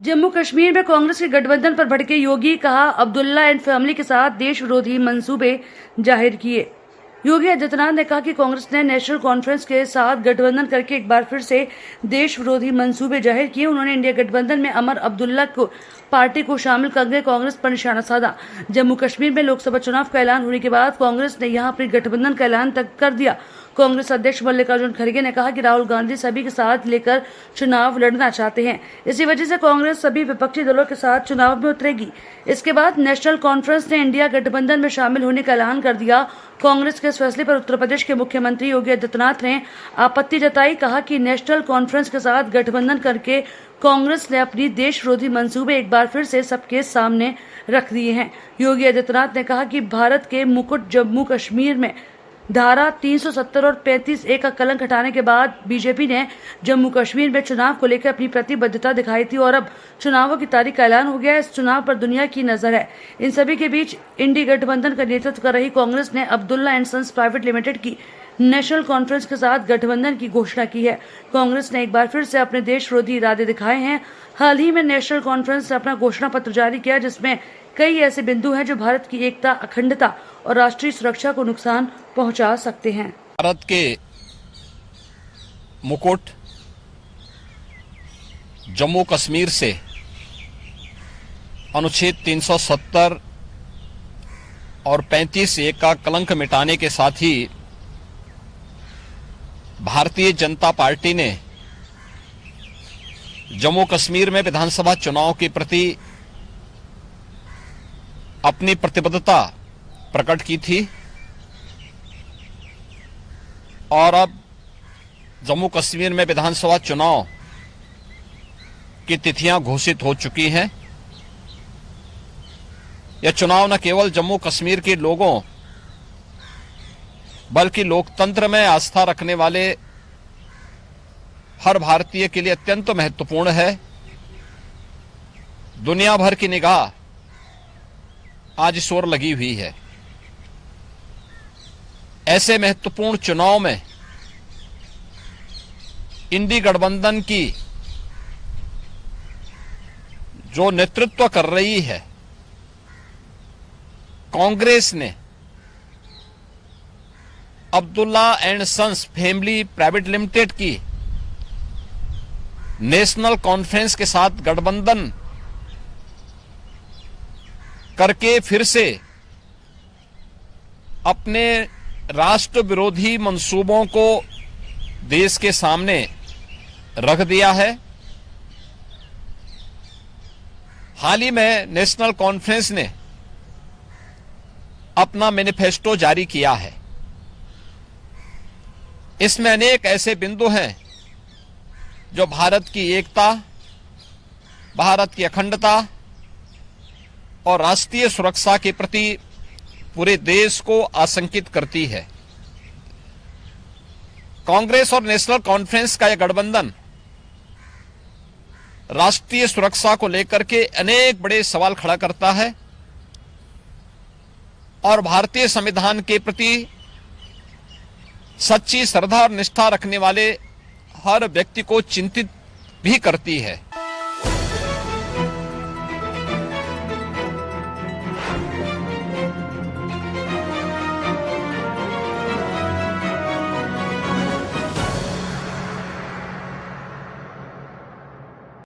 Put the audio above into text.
जम्मू कश्मीर में कांग्रेस के गठबंधन पर भड़के योगी, कहा अब्दुल्ला एंड फैमिली के साथ देश विरोधी मंसूबे जाहिर किए। योगी आदित्यनाथ ने कहा कि कांग्रेस ने नेशनल कॉन्फ्रेंस के साथ गठबंधन करके एक बार फिर से देश विरोधी मंसूबे जाहिर किए। उन्होंने इंडिया गठबंधन में अमर अब्दुल्ला को पार्टी को शामिल करके कांग्रेस पर निशाना साधा। जम्मू कश्मीर में लोकसभा चुनाव का ऐलान होने के बाद कांग्रेस ने यहां अपने गठबंधन का ऐलान तक कर दिया। कांग्रेस अध्यक्ष मल्लिकार्जुन खड़गे ने कहा कि राहुल गांधी सभी के साथ लेकर चुनाव लड़ना चाहते हैं, इसी वजह से कांग्रेस सभी विपक्षी दलों के साथ चुनाव में उतरेगी। इसके बाद नेशनल कॉन्फ्रेंस ने इंडिया गठबंधन में शामिल होने का ऐलान कर दिया। कांग्रेस के इस फैसले पर उत्तर प्रदेश के मुख्यमंत्री योगी आदित्यनाथ ने आपत्ति जताई। कहा कि नेशनल कॉन्फ्रेंस के साथ गठबंधन करके कांग्रेस ने अपनी देश विरोधी मंसूबे एक बार फिर से सबके सामने रख दिए हैं। योगी आदित्यनाथ ने कहा कि भारत के मुकुट जम्मू कश्मीर में धारा 370 और 35A का कलंक हटाने के बाद बीजेपी ने जम्मू कश्मीर में चुनाव को लेकर अपनी प्रतिबद्धता दिखाई थी और अब चुनावों की तारीख का ऐलान हो गया है। इस चुनाव पर दुनिया की नजर है। इन सभी के बीच इंडी गठबंधन का नेतृत्व कर रही कांग्रेस ने Abdullah and sons private limited की नेशनल कॉन्फ्रेंस के साथ गठबंधन की घोषणा की है। कांग्रेस ने एक बार फिर से अपने देश विरोधी इरादे दिखाए हैं। हाल ही में नेशनल कॉन्फ्रेंस ने अपना घोषणा पत्र जारी किया, जिसमें कई ऐसे बिंदु हैं जो भारत की एकता, अखंडता और राष्ट्रीय सुरक्षा को नुकसान पहुंचा सकते हैं। भारत के मुकुट जम्मू कश्मीर से अनुच्छेद 370 और 35A का कलंक मिटाने के साथ ही भारतीय जनता पार्टी ने जम्मू कश्मीर में विधानसभा चुनाव के प्रति अपनी प्रतिबद्धता प्रकट की थी और अब जम्मू कश्मीर में विधानसभा चुनाव की तिथियां घोषित हो चुकी हैं। यह चुनाव न केवल जम्मू कश्मीर के लोगों बल्कि लोकतंत्र में आस्था रखने वाले हर भारतीय के लिए अत्यंत महत्वपूर्ण है। दुनिया भर की निगाह आज इस ओर लगी हुई है। ऐसे महत्वपूर्ण चुनाव में इंडी गठबंधन की जो नेतृत्व कर रही है कांग्रेस ने Abdullah and sons family private limited की नेशनल कॉन्फ्रेंस के साथ गठबंधन करके फिर से अपने राष्ट्र विरोधी मंसूबों को देश के सामने रख दिया है। हाल ही में नेशनल कॉन्फ्रेंस ने अपना मैनिफेस्टो जारी किया है। इसमें अनेक ऐसे बिंदु हैं जो भारत की एकता, भारत की अखंडता और राष्ट्रीय सुरक्षा के प्रति पूरे देश को आशंकित करती है। कांग्रेस और नेशनल कॉन्फ्रेंस का यह गठबंधन राष्ट्रीय सुरक्षा को लेकर के अनेक बड़े सवाल खड़ा करता है और भारतीय संविधान के प्रति सच्ची श्रद्धा और निष्ठा रखने वाले हर व्यक्ति को चिंतित भी करती है।